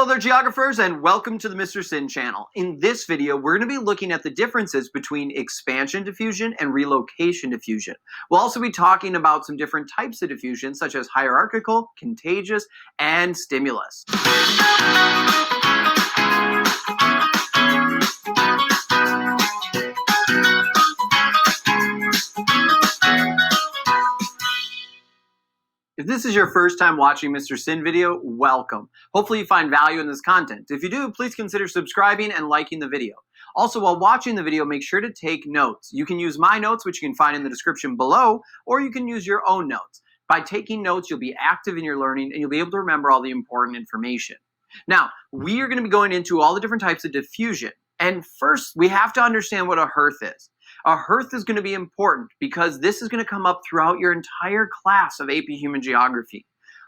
Hello there, geographers, and welcome to the Mr. Sin channel. In this video, we're going to be looking at the differences between expansion diffusion and relocation diffusion. We'll also be talking about some different types of diffusion, such as hierarchical, contagious, and stimulus. If this is your first time watching Mr. Sin video, welcome. Hopefully you find value in this content. If you do, please consider subscribing and liking the video. Also, while watching the video, make sure to take notes. You can use my notes, which you can find in the description below, or you can use your own notes. By taking notes, you'll be active in your learning and you'll be able to remember all the important information. Now, we are going to be going into all the different types of diffusion. And first, we have to understand what a hearth is. A hearth is going to be important because this is going to come up throughout your entire class of AP Human Geography.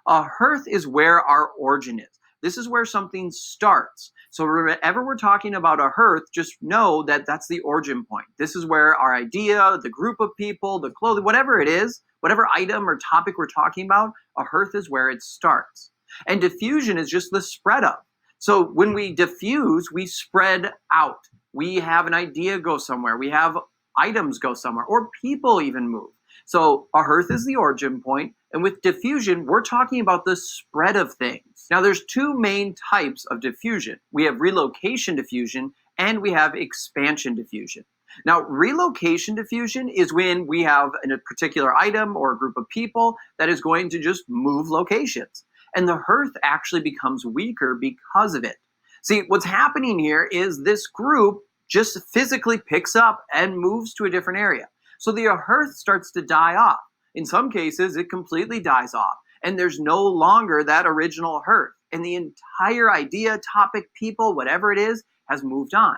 A hearth is where our origin is. This is where something starts. So whenever we're talking about a hearth, just know that that's the origin point. This is where our idea, the group of people, the clothing, whatever it is, whatever item or topic we're talking about, a hearth is where it starts. And diffusion is just the spread of. So when we diffuse, we spread out. We have an idea go somewhere. We have items go somewhere, or people even move. So a hearth is the origin point, and with diffusion, we're talking about the spread of things. Now there's two main types of diffusion. We have relocation diffusion, and we have expansion diffusion. Now relocation diffusion is when we have a particular item or a group of people that is going to just move locations. And the hearth actually becomes weaker because of it. See, what's happening here is this group just physically picks up and moves to a different area. So the hearth starts to die off. In some cases, it completely dies off, and there's no longer that original hearth. And the entire idea, topic, people, whatever it is, has moved on.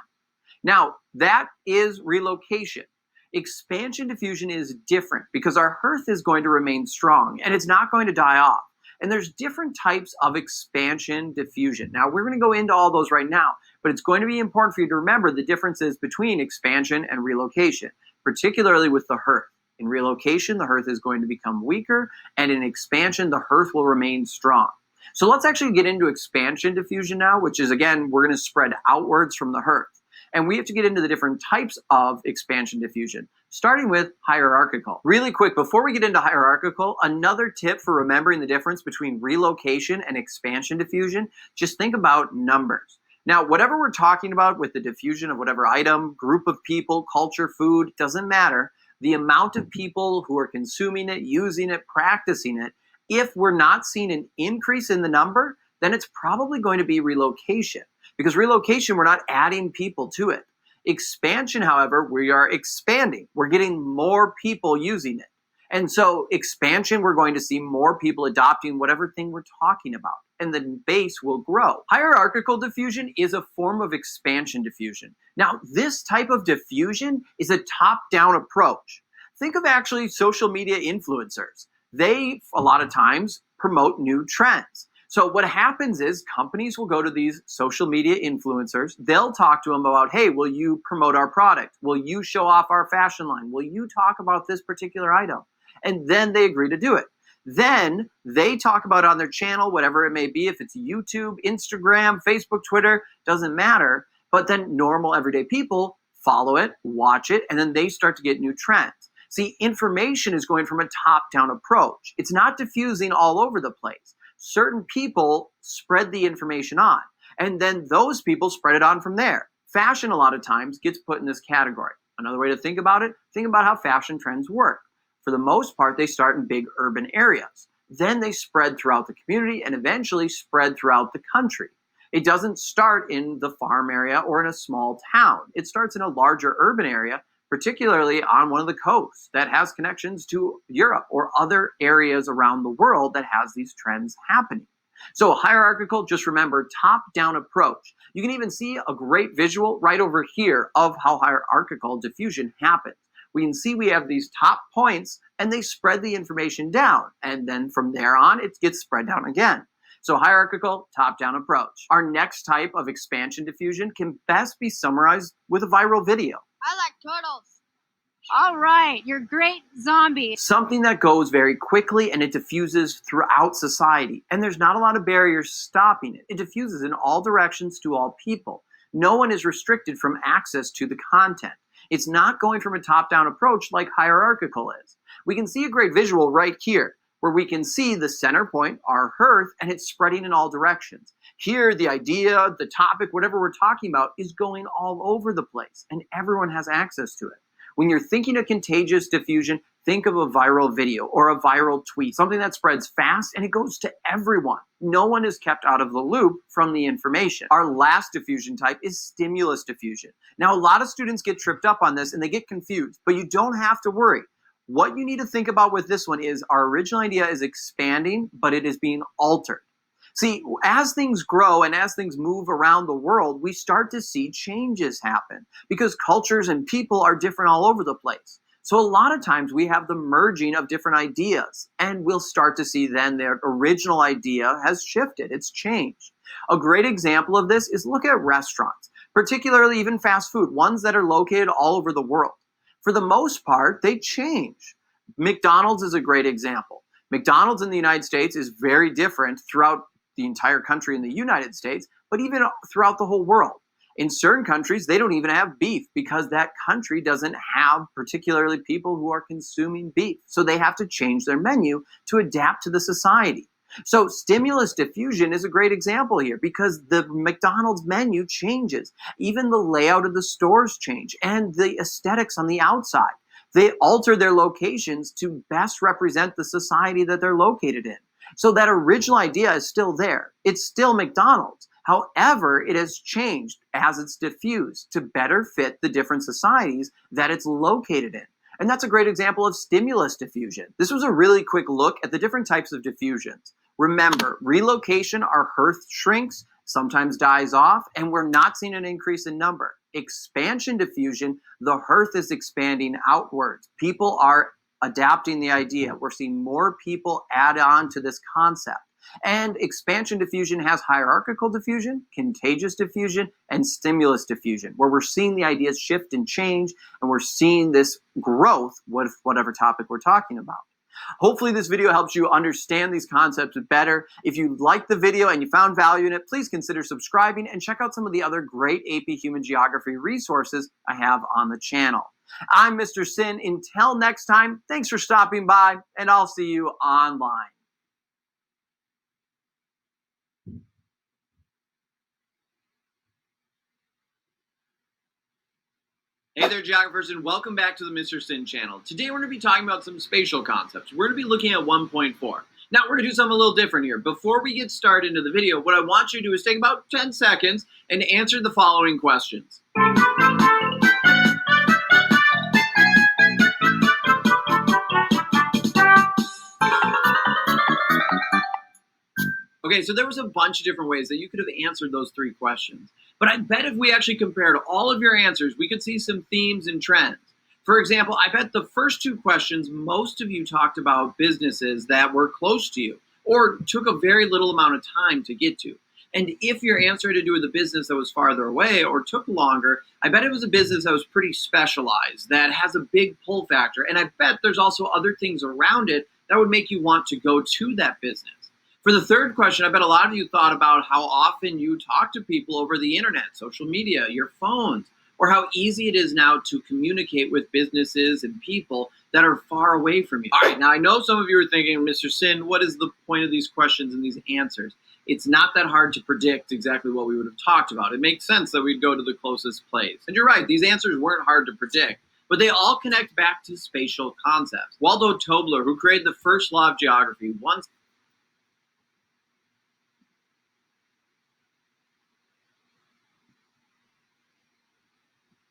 Now, that is relocation. Expansion diffusion is different because our hearth is going to remain strong, and it's not going to die off. And there's different types of expansion diffusion. Now, we're going to go into all those right now, but it's going to be important for you to remember the differences between expansion and relocation, particularly with the hearth. In relocation, the hearth is going to become weaker, and in expansion, the hearth will remain strong. So let's actually get into expansion diffusion now, which is, again, we're going to spread outwards from the hearth. And we have to get into the different types of expansion diffusion, starting with hierarchical. Really quick, before we get into hierarchical, another tip for remembering the difference between relocation and expansion diffusion, just think about numbers. Now, whatever we're talking about with the diffusion of whatever item, group of people, culture, food, doesn't matter. The amount of people who are consuming it, using it, practicing it, if we're not seeing an increase in the number, then it's probably going to be relocation. Because relocation, we're not adding people to it. Expansion, however, we are expanding. We're getting more people using it. And so expansion, we're going to see more people adopting whatever thing we're talking about, and the base will grow. Hierarchical diffusion is a form of expansion diffusion. Now, this type of diffusion is a top-down approach. Think of actually social media influencers. They, a lot of times, promote new trends. So what happens is companies will go to these social media influencers. They'll talk to them about, hey, will you promote our product? Will you show off our fashion line? Will you talk about this particular item? And then they agree to do it. Then they talk about on their channel, whatever it may be, if it's YouTube, Instagram, Facebook, Twitter, doesn't matter. But then normal everyday people follow it, watch it, and then they start to get new trends. See, information is going from a top-down approach. It's not diffusing all over the place. Certain people spread the information on, and then those people spread it on from there. Fashion, a lot of times, gets put in this category. Another way to think about it, think about how fashion trends work. For the most part, they start in big urban areas. Then they spread throughout the community and eventually spread throughout the country. It doesn't start in the farm area or in a small town. It starts in a larger urban area, particularly on one of the coasts that has connections to Europe or other areas around the world that has these trends happening. So hierarchical, just remember, top-down approach. You can even see a great visual right over here of how hierarchical diffusion happens. We can see we have these top points and they spread the information down. And then from there on, it gets spread down again. So hierarchical, top-down approach. Our next type of expansion diffusion can best be summarized with a viral video. I like turtles. All right, you're great zombie. Something that goes very quickly and it diffuses throughout society. And there's not a lot of barriers stopping it. It diffuses in all directions to all people. No one is restricted from access to the content. It's not going from a top-down approach like hierarchical is. We can see a great visual right here, where we can see the center point, our hearth, and it's spreading in all directions. Here, the idea, the topic, whatever we're talking about, is going all over the place, and everyone has access to it. When you're thinking of contagious diffusion, think of a viral video or a viral tweet, something that spreads fast and it goes to everyone. No one is kept out of the loop from the information. Our last diffusion type is stimulus diffusion. Now, a lot of students get tripped up on this and they get confused, but you don't have to worry. What you need to think about with this one is our original idea is expanding, but it is being altered. See, as things grow and as things move around the world, we start to see changes happen because cultures and people are different all over the place. So a lot of times we have the merging of different ideas, and we'll start to see then their original idea has shifted, it's changed. A great example of this is look at restaurants, particularly even fast food, ones that are located all over the world. For the most part, they change. McDonald's is a great example. McDonald's in the United States is very different throughout the entire country in the United States, but even throughout the whole world. In certain countries, they don't even have beef because that country doesn't have particularly people who are consuming beef. So they have to change their menu to adapt to the society. So stimulus diffusion is a great example here because the McDonald's menu changes. Even the layout of the stores change and the aesthetics on the outside. They alter their locations to best represent the society that they're located in. So that original idea is still there. It's still McDonald's. However, it has changed as it's diffused to better fit the different societies that it's located in. And that's a great example of stimulus diffusion. This was a really quick look at the different types of diffusions. Remember, relocation, our hearth shrinks, sometimes dies off, and we're not seeing an increase in number. Expansion diffusion, the hearth is expanding outwards. People are adapting the idea. We're seeing more people add on to this concept. And expansion diffusion has hierarchical diffusion, contagious diffusion, and stimulus diffusion, where we're seeing the ideas shift and change, and we're seeing this growth with whatever topic we're talking about. Hopefully this video helps you understand these concepts better. If you liked the video and you found value in it, please consider subscribing and check out some of the other great AP Human Geography resources I have on the channel. I'm Mr. Sin. Until next time, thanks for stopping by, and I'll see you online. Hey there, geographers, and welcome back to the Mr. Sin channel. Today we're going to be talking about some spatial concepts. We're going to be looking at 1.4. Now we're going to do something a little different here. Before we get started into the video, what I want you to do is take about 10 seconds and answer the following questions. Okay, so there was a bunch of different ways that you could have answered those three questions. But I bet if we actually compared all of your answers, we could see some themes and trends. For example, I bet the first two questions, most of you talked about businesses that were close to you or took a very little amount of time to get to. And if your answer had to do with a business that was farther away or took longer, I bet it was a business that was pretty specialized, that has a big pull factor. And I bet there's also other things around it that would make you want to go to that business. For the third question, I bet a lot of you thought about how often you talk to people over the internet, social media, your phones, or how easy it is now to communicate with businesses and people that are far away from you. All right, now I know some of you are thinking, Mr. Sin, what is the point of these questions and these answers? It's not that hard to predict exactly what we would have talked about. It makes sense that we'd go to the closest place. And you're right, these answers weren't hard to predict, but they all connect back to spatial concepts. Waldo Tobler, who created the first law of geography, once